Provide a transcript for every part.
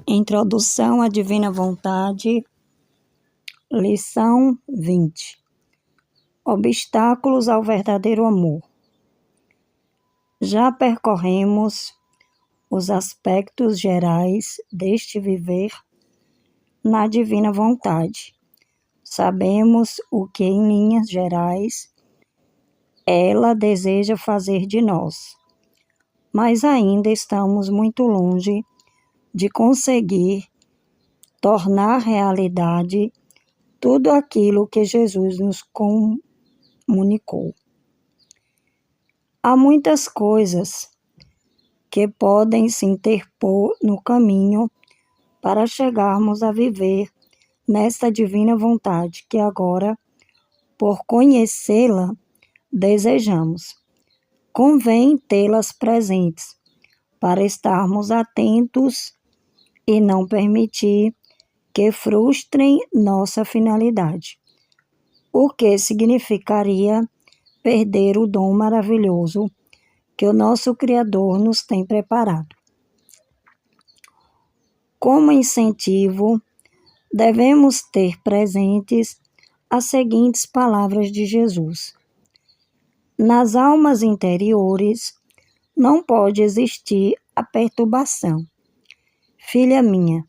Introdução à Divina Vontade, lição 20. Obstáculos ao verdadeiro amor. Já percorremos os aspectos gerais deste viver na Divina Vontade. Sabemos o que, em linhas gerais, ela deseja fazer de nós, mas ainda estamos muito longe de conseguir tornar realidade tudo aquilo que Jesus nos comunicou. Há muitas coisas que podem se interpor no caminho para chegarmos a viver nesta divina vontade que agora, por conhecê-la, desejamos. Convém tê-las presentes para estarmos atentos e não permitir que frustrem nossa finalidade, o que significaria perder o dom maravilhoso que o nosso Criador nos tem preparado. Como incentivo, devemos ter presentes as seguintes palavras de Jesus: nas almas interiores não pode existir a perturbação. Filha minha,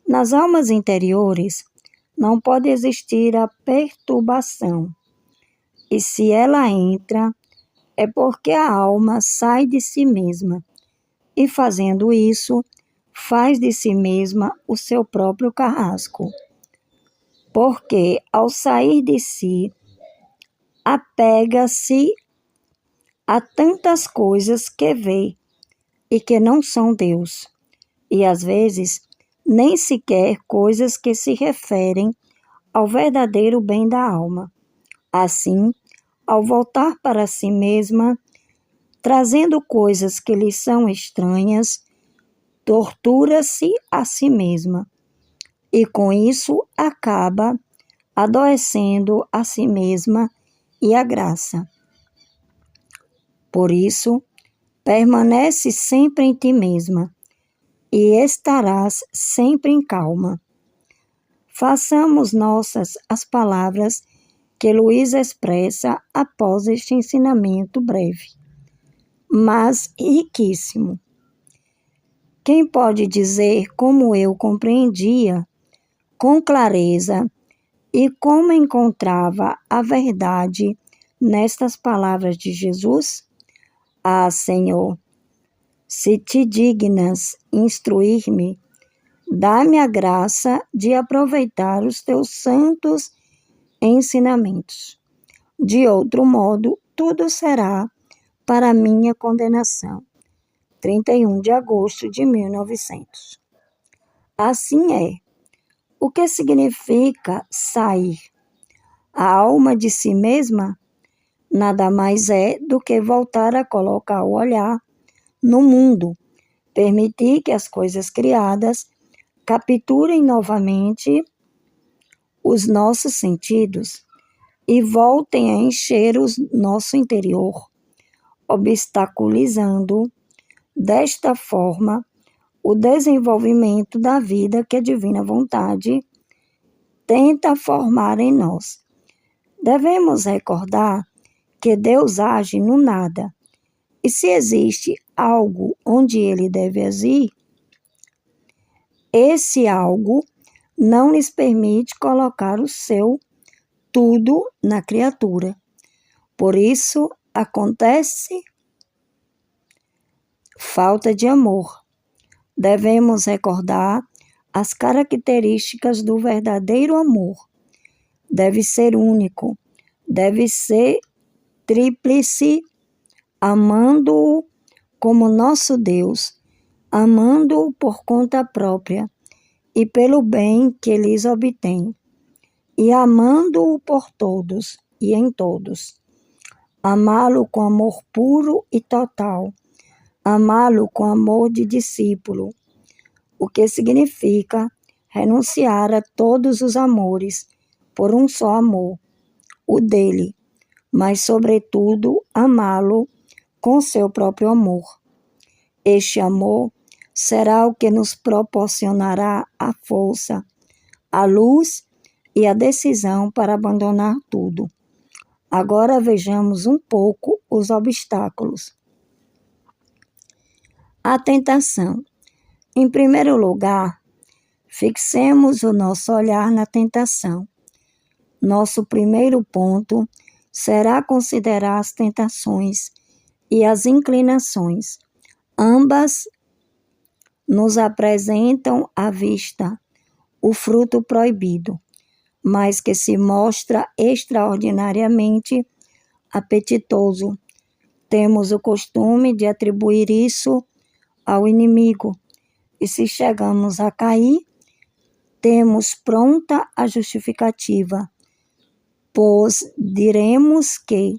nas almas interiores não pode existir a perturbação. E se ela entra, é porque a alma sai de si mesma. E fazendo isso, faz de si mesma o seu próprio carrasco. Porque ao sair de si, apega-se a tantas coisas que vê e que não são Deus. E às vezes, nem sequer coisas que se referem ao verdadeiro bem da alma. Assim, ao voltar para si mesma, trazendo coisas que lhe são estranhas, tortura-se a si mesma e com isso acaba adoecendo a si mesma e a graça. Por isso, permanece sempre em ti mesma e estarás sempre em calma. Façamos nossas as palavras que Luís expressa após este ensinamento breve, mas riquíssimo. Quem pode dizer como eu compreendia com clareza e como encontrava a verdade nestas palavras de Jesus? Ah, Senhor, se te dignas instruir-me, dá-me a graça de aproveitar os teus santos ensinamentos. De outro modo, tudo será para minha condenação. 31 de agosto de 1900. Assim é. O que significa sair? A alma de si mesma nada mais é do que voltar a colocar o olhar no mundo, permitir que as coisas criadas capturem novamente os nossos sentidos e voltem a encher o nosso interior, obstaculizando, desta forma, o desenvolvimento da vida que a divina vontade tenta formar em nós. Devemos recordar que Deus age no nada, e se existe algo onde ele deve agir, esse algo não lhes permite colocar o seu tudo na criatura. Por isso, acontece falta de amor. Devemos recordar as características do verdadeiro amor. Deve ser único, deve ser tríplice, amando-o como nosso Deus, amando-o por conta própria e pelo bem que lhes obtém, e amando-o por todos e em todos. Amá-lo com amor puro e total, amá-lo com amor de discípulo, o que significa renunciar a todos os amores por um só amor, o dele, mas, sobretudo, amá-lo com seu próprio amor. Este amor será o que nos proporcionará a força, a luz e a decisão para abandonar tudo. Agora vejamos um pouco os obstáculos. A tentação. Em primeiro lugar, fixemos o nosso olhar na tentação. Nosso primeiro ponto será considerar as tentações e as inclinações. Ambas nos apresentam à vista o fruto proibido, mas que se mostra extraordinariamente apetitoso. Temos o costume de atribuir isso ao inimigo, e se chegamos a cair, temos pronta a justificativa, pois diremos que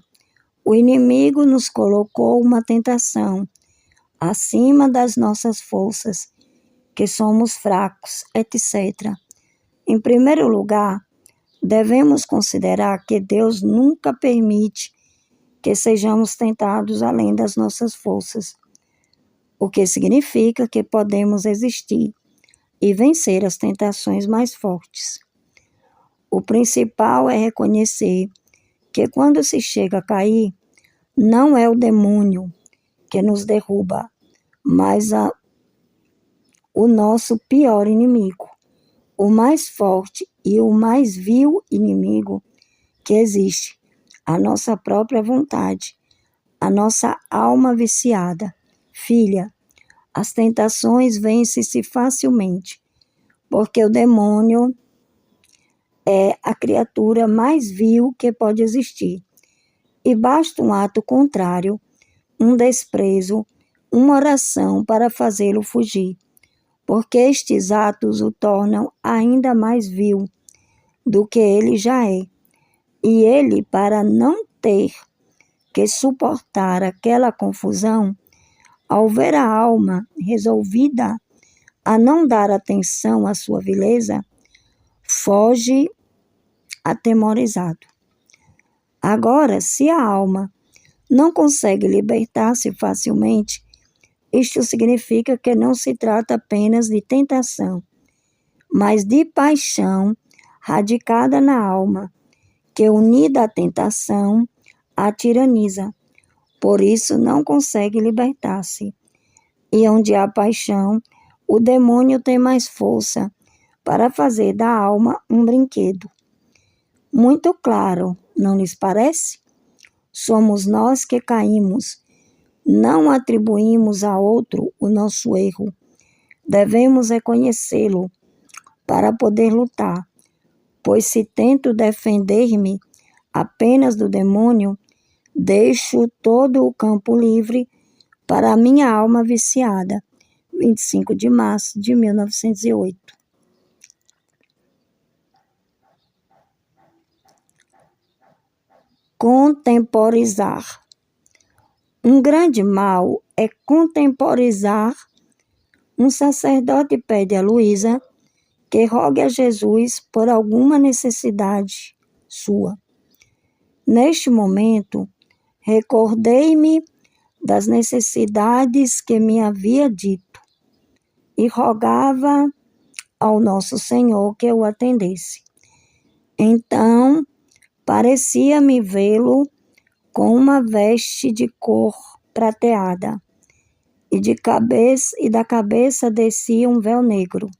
o inimigo nos colocou uma tentação acima das nossas forças, que somos fracos, etc. Em primeiro lugar, devemos considerar que Deus nunca permite que sejamos tentados além das nossas forças, o que significa que podemos existir e vencer as tentações mais fortes. O principal é reconhecer que quando se chega a cair, não é o demônio que nos derruba, mas o nosso pior inimigo, o mais forte e o mais vil inimigo que existe, a nossa própria vontade, a nossa alma viciada. Filha, as tentações vencem-se facilmente, porque o demônio é a criatura mais vil que pode existir. E basta um ato contrário, um desprezo, uma oração para fazê-lo fugir, porque estes atos o tornam ainda mais vil do que ele já é. E ele, para não ter que suportar aquela confusão, ao ver a alma resolvida a não dar atenção à sua vileza, foge atemorizado. Agora, se a alma não consegue libertar-se facilmente, isto significa que não se trata apenas de tentação, mas de paixão radicada na alma, que, unida à tentação, a tiraniza. Por isso, não consegue libertar-se. E onde há paixão, o demônio tem mais força para fazer da alma um brinquedo. Muito claro, não lhes parece? Somos nós que caímos. Não atribuímos a outro o nosso erro. Devemos reconhecê-lo para poder lutar, pois se tento defender-me apenas do demônio, deixo todo o campo livre para a minha alma viciada. 25 de março de 1908. Contemporizar. Um grande mal é contemporizar. Um sacerdote pede a Luísa que rogue a Jesus por alguma necessidade sua. Neste momento, recordei-me das necessidades que me havia dito e rogava ao Nosso Senhor que o atendesse. Então, parecia-me vê-lo com uma veste de cor prateada, e da cabeça descia um véu negro,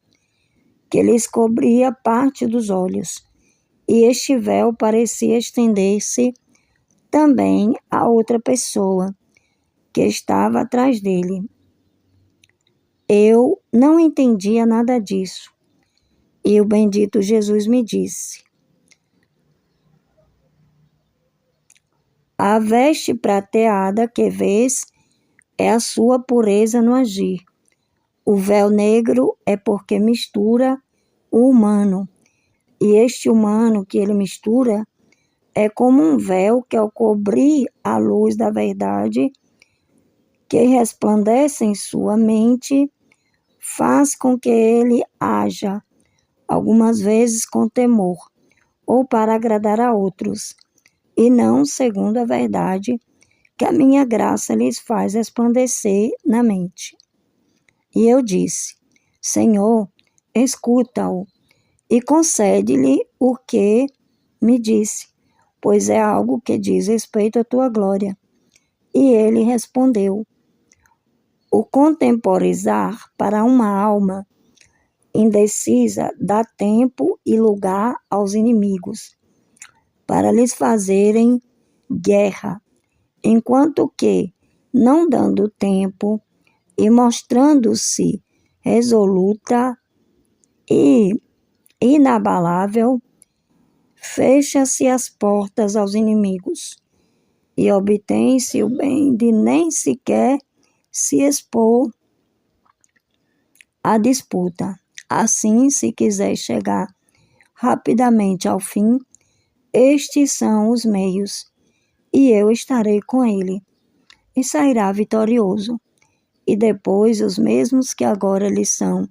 que lhes cobria parte dos olhos, e este véu parecia estender-se também a outra pessoa, que estava atrás dele. Eu não entendia nada disso, e o bendito Jesus me disse: a veste prateada que vês é a sua pureza no agir. O véu negro é porque mistura o humano, e este humano que ele mistura é como um véu que, ao cobrir a luz da verdade que resplandece em sua mente, faz com que ele haja, algumas vezes com temor, ou para agradar a outros, e não segundo a verdade que a minha graça lhes faz resplandecer na mente. E eu disse: Senhor, escuta-o e concede-lhe o que me disse, pois é algo que diz respeito à tua glória. E ele respondeu: o contemporizar para uma alma indecisa dá tempo e lugar aos inimigos, para lhes fazerem guerra, enquanto que, não dando tempo e mostrando-se resoluta e inabalável, fecha-se as portas aos inimigos e obtém-se o bem de nem sequer se expor à disputa. Assim, se quiser chegar rapidamente ao fim, estes são os meios, e eu estarei com ele, e sairá vitorioso. E depois os mesmos que agora lhe são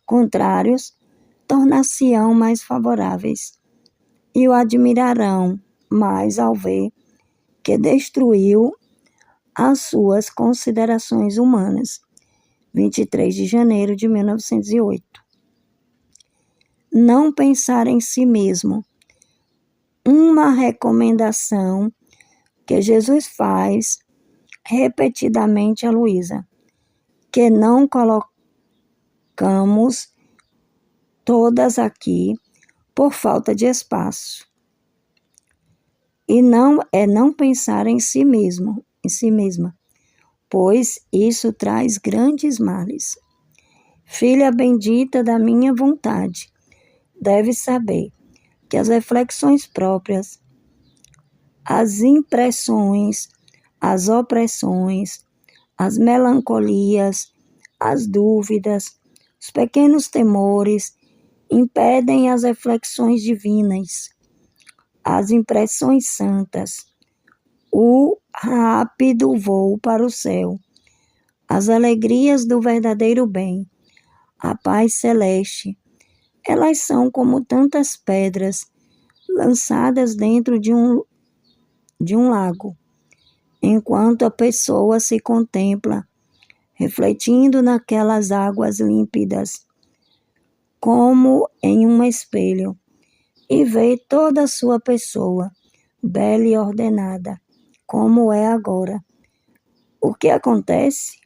contrários, tornar-se-ão mais favoráveis, e o admirarão mais ao ver que destruiu as suas considerações humanas. 23 de janeiro de 1908. Não pensar em si mesmo. Uma recomendação que Jesus faz repetidamente a Luísa, que não colocamos todas aqui por falta de espaço. E não pensar em si mesmo, em si mesma, pois isso traz grandes males. Filha bendita da minha vontade, deve saber que as reflexões próprias, as impressões, as opressões, as melancolias, as dúvidas, os pequenos temores impedem as reflexões divinas, as impressões santas, o rápido voo para o céu, as alegrias do verdadeiro bem, a paz celeste. Elas são como tantas pedras lançadas dentro de um lago, enquanto a pessoa se contempla, refletindo naquelas águas límpidas, como em um espelho, e vê toda a sua pessoa, bela e ordenada, como é agora. O que acontece?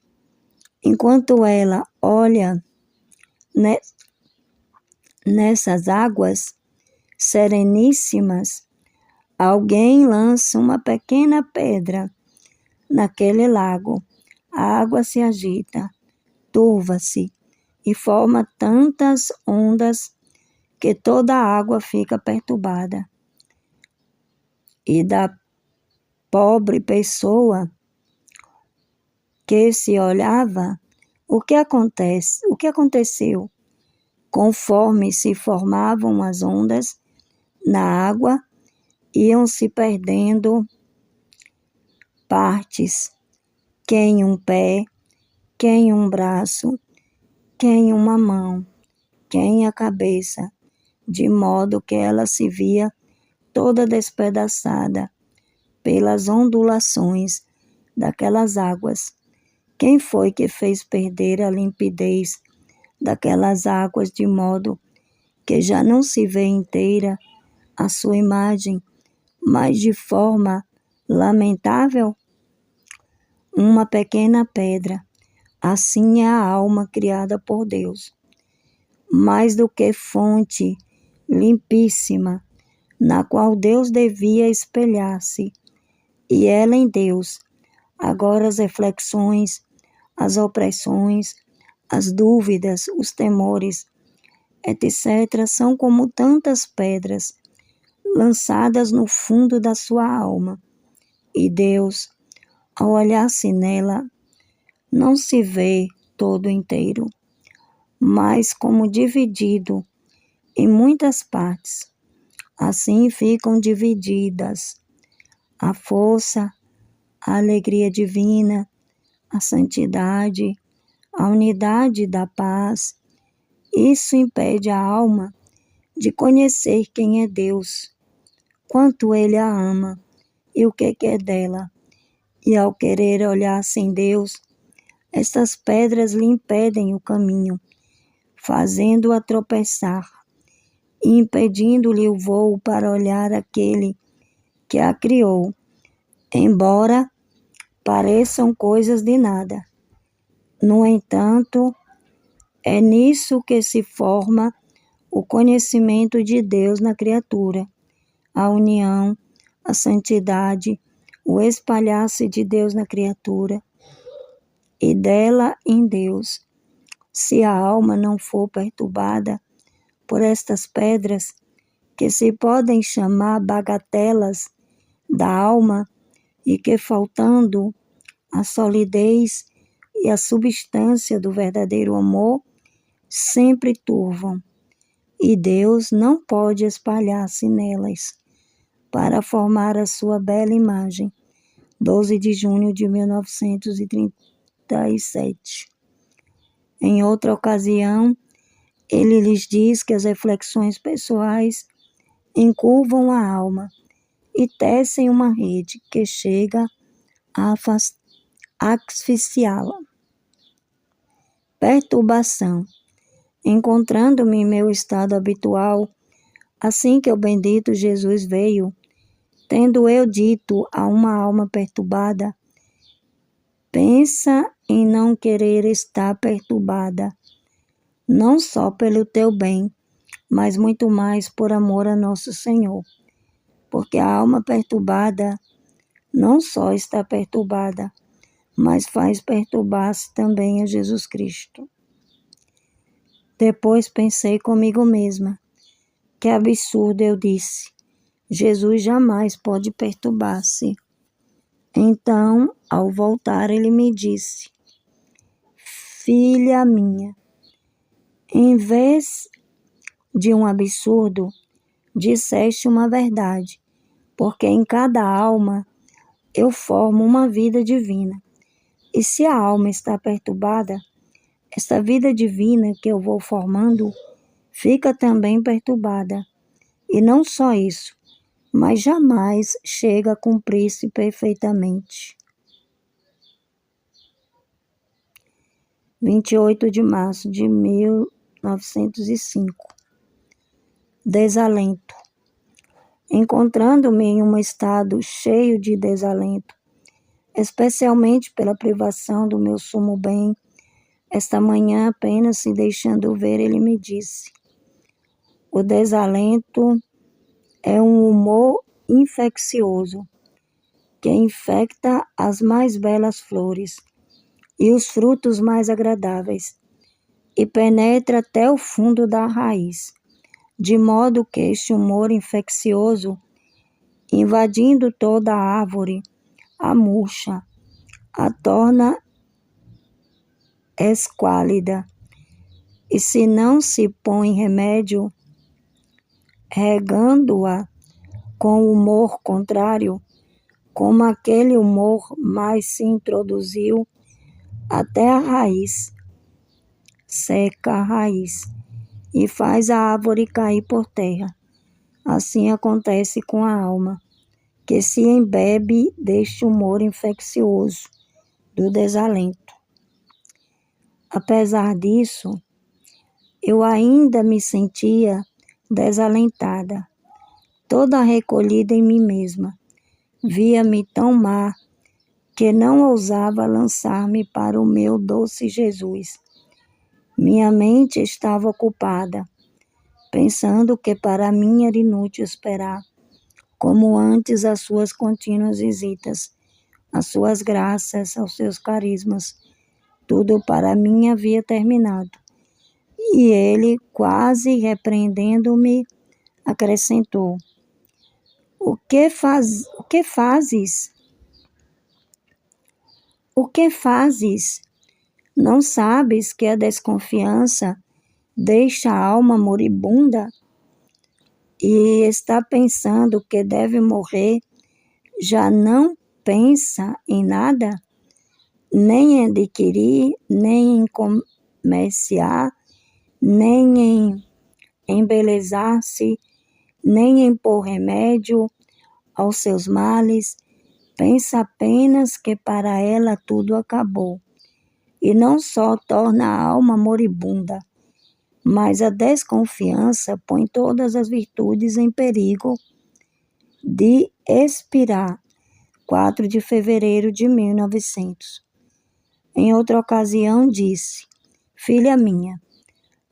Enquanto ela olha nessas águas sereníssimas, alguém lança uma pequena pedra naquele lago. A água se agita, turva-se e forma tantas ondas que toda a água fica perturbada. E da pobre pessoa que se olhava, o que acontece? O que aconteceu? Conforme se formavam as ondas na água, iam se perdendo partes, quem um pé, quem um braço, quem uma mão, quem a cabeça, de modo que ela se via toda despedaçada pelas ondulações daquelas águas. Quem foi que fez perder a limpidez daquelas águas de modo que já não se vê inteira a sua imagem, mas de forma lamentável? Uma pequena pedra. Assim é a alma criada por Deus. Mais do que fonte limpíssima, na qual Deus devia espelhar-se, e ela em Deus. Agora as reflexões, as opressões, as dúvidas, os temores, etc., são como tantas pedras lançadas no fundo da sua alma. E Deus, ao olhar-se nela, não se vê todo inteiro, mas como dividido em muitas partes. Assim ficam divididas a força, a alegria divina, a santidade, a unidade da paz. Isso impede a alma de conhecer quem é Deus, quanto Ele a ama e o que quer dela. E ao querer olhar sem Deus, Estas pedras lhe impedem o caminho, fazendo-a tropeçar e impedindo-lhe o voo para olhar aquele que a criou, embora pareçam coisas de nada. No entanto, é nisso que se forma o conhecimento de Deus na criatura, a união, a santidade, o espalhar-se de Deus na criatura e dela em Deus. Se a alma não for perturbada por estas pedras, que se podem chamar bagatelas da alma e que, faltando a solidez e a substância do verdadeiro amor, sempre turvam, e Deus não pode espalhar-se nelas para formar a sua bela imagem. 12 de junho de 1937. Em outra ocasião, ele lhes diz que as reflexões pessoais encurvam a alma e tecem uma rede que chega a asfixiá-la. Perturbação. Encontrando-me em meu estado habitual, assim que o bendito Jesus veio, tendo eu dito a uma alma perturbada, pensa em não querer estar perturbada, não só pelo teu bem, mas muito mais por amor a nosso Senhor. Porque a alma perturbada não só está perturbada, mas faz perturbar-se também a Jesus Cristo. Depois pensei comigo mesma, que absurdo, eu disse, Jesus jamais pode perturbar-se. Então, ao voltar, ele me disse, filha minha, em vez de um absurdo, disseste uma verdade, porque em cada alma eu formo uma vida divina. E se a alma está perturbada, esta vida divina que eu vou formando fica também perturbada. E não só isso, mas jamais chega a cumprir-se perfeitamente. 28 de março de 1905. Desalento. Encontrando-me em um estado cheio de desalento, especialmente pela privação do meu sumo bem, esta manhã, apenas se deixando ver, ele me disse, o desalento é um humor infeccioso que infecta as mais belas flores e os frutos mais agradáveis e penetra até o fundo da raiz, de modo que este humor infeccioso, invadindo toda a árvore, a murcha, a torna esquálida, e se não se põe remédio, regando-a com o humor contrário, como aquele humor mais se introduziu até a raiz, seca a raiz, e faz a árvore cair por terra. Assim acontece com a alma, que se embebe deste humor infeccioso do desalento. Apesar disso, eu ainda me sentia desalentada, toda recolhida em mim mesma. Via-me tão má que não ousava lançar-me para o meu doce Jesus. Minha mente estava ocupada, pensando que para mim era inútil esperar, como antes, as suas contínuas visitas, as suas graças, aos seus carismas. Tudo para mim havia terminado. E ele, quase repreendendo-me, acrescentou, O que fazes? O que fazes? Não sabes que a desconfiança deixa a alma moribunda e está pensando que deve morrer, já não pensa em nada, nem em adquirir, nem em comerciar, nem em embelezar-se, nem em pôr remédio aos seus males, pensa apenas que para ela tudo acabou, e não só torna a alma moribunda, mas a desconfiança põe todas as virtudes em perigo de expirar. 4 de fevereiro de 1900. Em outra ocasião disse: Filha minha,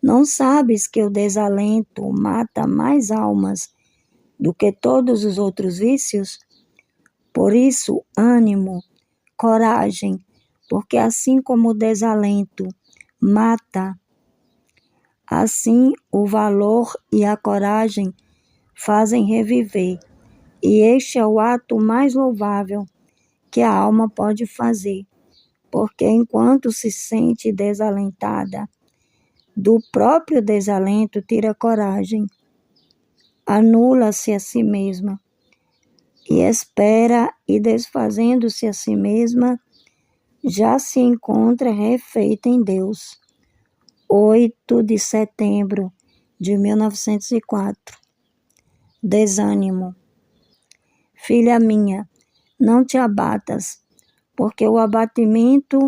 não sabes que o desalento mata mais almas do que todos os outros vícios? Por isso, ânimo, coragem, porque assim como o desalento mata, assim o valor e a coragem fazem reviver, e este é o ato mais louvável que a alma pode fazer, porque enquanto se sente desalentada, do próprio desalento tira coragem, anula-se a si mesma e espera, e desfazendo-se a si mesma, já se encontra refeita em Deus. 8 de setembro de 1904. Desânimo. Filha minha, não te abatas, porque o abatimento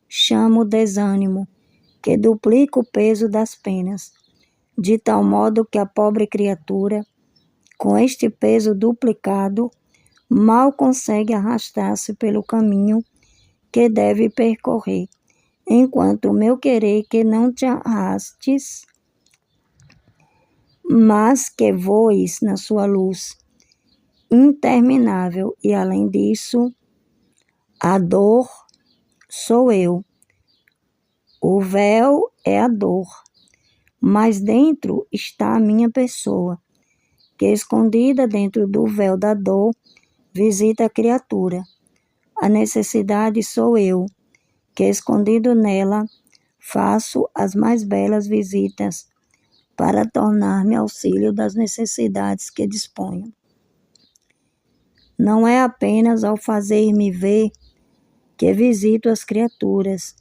chama o desânimo, que duplica o peso das penas, de tal modo que a pobre criatura, com este peso duplicado, mal consegue arrastar-se pelo caminho que deve percorrer, enquanto o meu querer que não te arrastes, mas que voes na sua luz interminável, e além disso, a dor sou eu. O véu é a dor, mas dentro está a minha pessoa, que escondida dentro do véu da dor, visita a criatura. A necessidade sou eu, que escondido nela, faço as mais belas visitas para tornar-me auxílio das necessidades que disponho. Não é apenas ao fazer-me ver que visito as criaturas,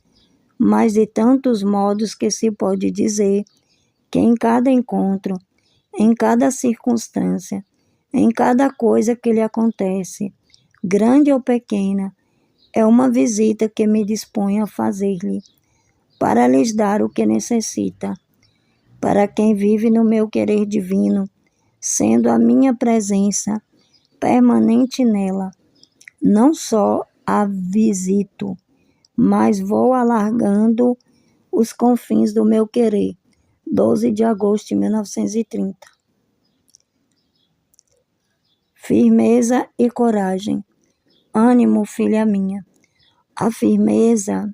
mas de tantos modos que se pode dizer que em cada encontro, em cada circunstância, em cada coisa que lhe acontece, grande ou pequena, é uma visita que me disponho a fazer-lhe, para lhes dar o que necessita. Para quem vive no meu querer divino, sendo a minha presença permanente nela, não só a visito, mas vou alargando os confins do meu querer. 12 de agosto de 1930. Firmeza e coragem. Ânimo, filha minha. A firmeza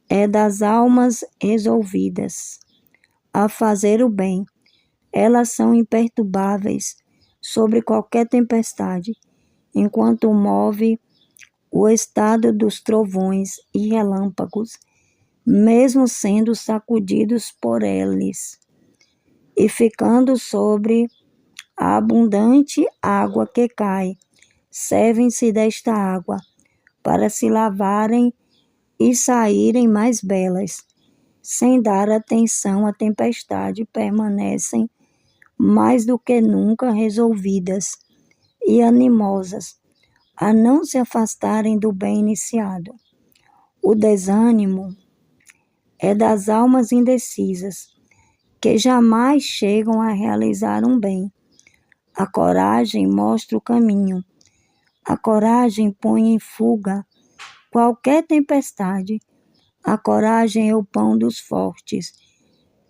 é das almas resolvidas a fazer o bem. Elas são imperturbáveis sobre qualquer tempestade, enquanto move o estado dos trovões e relâmpagos, mesmo sendo sacudidos por eles, e ficando sobre a abundante água que cai, servem-se desta água para se lavarem e saírem mais belas. Sem dar atenção à tempestade, permanecem mais do que nunca resolvidas e animosas a não se afastarem do bem iniciado. O desânimo é das almas indecisas, que jamais chegam a realizar um bem. A coragem mostra o caminho. A coragem põe em fuga qualquer tempestade. A coragem é o pão dos fortes.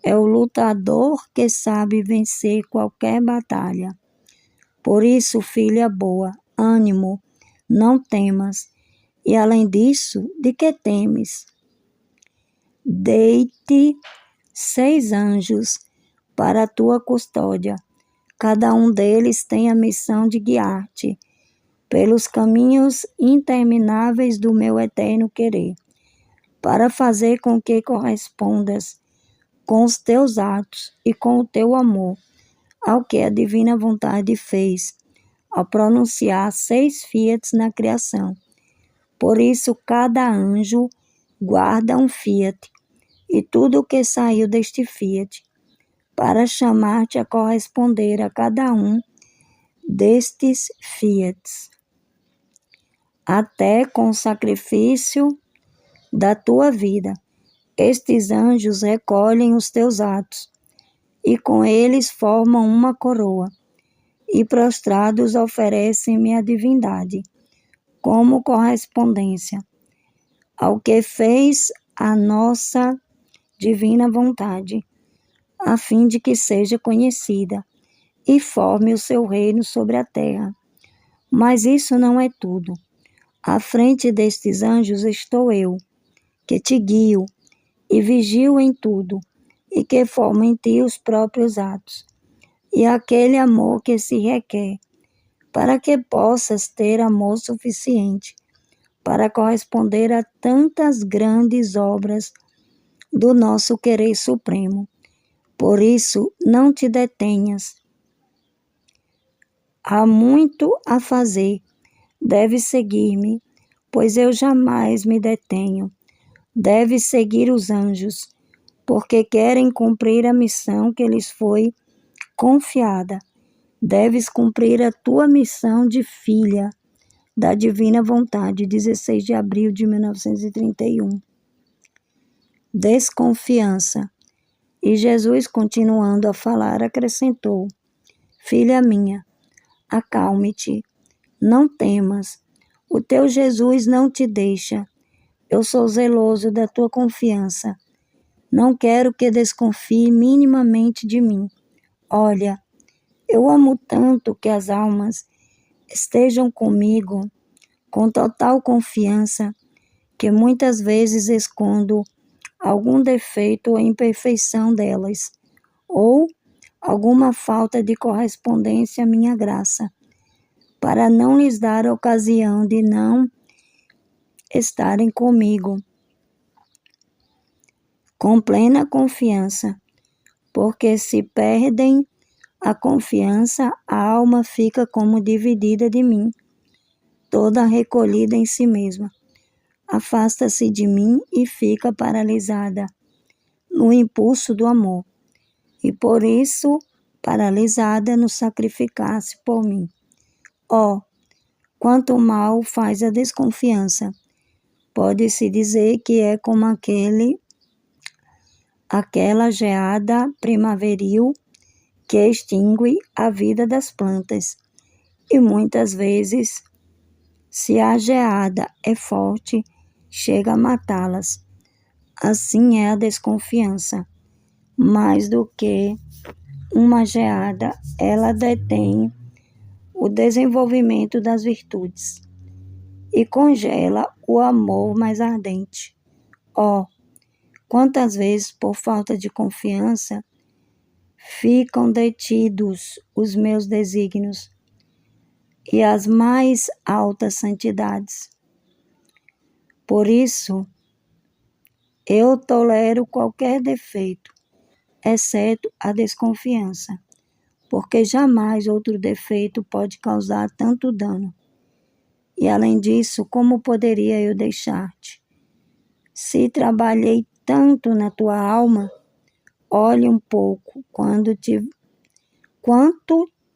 É o lutador que sabe vencer qualquer batalha. Por isso, filha boa, ânimo, não temas. E além disso, de que temes? Dei-te 6 anjos para a tua custódia. Cada um deles tem a missão de guiar-te pelos caminhos intermináveis do meu eterno querer, para fazer com que correspondas com os teus atos e com o teu amor ao que a divina vontade fez, ao pronunciar 6 fiats na criação. Por isso, cada anjo guarda um fiat, e tudo o que saiu deste fiat, para chamar-te a corresponder a cada um destes fiats, até com o sacrifício da tua vida. Estes anjos recolhem os teus atos, e com eles formam uma coroa, e prostrados oferecem-me a divindade, como correspondência ao que fez a nossa divina vontade, a fim de que seja conhecida e forme o seu reino sobre a terra. Mas isso não é tudo. À frente destes anjos estou eu, que te guio e vigio em tudo, e que formo em ti os próprios atos, e aquele amor que se requer, para que possas ter amor suficiente para corresponder a tantas grandes obras do nosso querer supremo. Por isso, não te detenhas. Há muito a fazer. Deves seguir-me, pois eu jamais me detenho. Deves seguir os anjos, porque querem cumprir a missão que lhes foi confiada. Deves cumprir a tua missão de filha da divina vontade, 16 de abril de 1931. Desconfiança. E Jesus, continuando a falar, acrescentou: Filha minha, acalme-te, não temas, o teu Jesus não te deixa. Eu sou zeloso da tua confiança. Não quero que desconfie minimamente de mim. Olha, eu amo tanto que as almas estejam comigo com total confiança, que muitas vezes escondo algum defeito ou imperfeição delas, ou alguma falta de correspondência à minha graça, para não lhes dar ocasião de não estarem comigo com plena confiança, porque se perdem a confiança, a alma fica como dividida de mim, toda recolhida em si mesma. Afasta-se de mim e fica paralisada no impulso do amor, e por isso paralisada no sacrificar-se por mim. Oh, quanto mal faz a desconfiança! Pode-se dizer que é como aquela geada primaveril que extingue a vida das plantas, e muitas vezes, se a geada é forte, chega a matá-las. Assim é a desconfiança. Mais do que uma geada, ela detém o desenvolvimento das virtudes e congela o amor mais ardente. Oh, quantas vezes, por falta de confiança, ficam detidos os meus desígnios e as mais altas santidades. Por isso, eu tolero qualquer defeito, exceto a desconfiança, porque jamais outro defeito pode causar tanto dano. E além disso, como poderia eu deixar-te? Se trabalhei tanto na tua alma, olhe um pouco quanto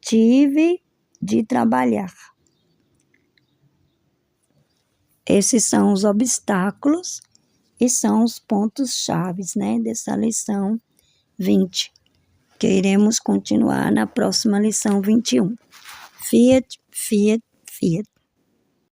tive de trabalhar. Esses são os obstáculos e são os pontos chaves, dessa lição 20, que iremos continuar na próxima lição 21. Fiat, Fiat, Fiat.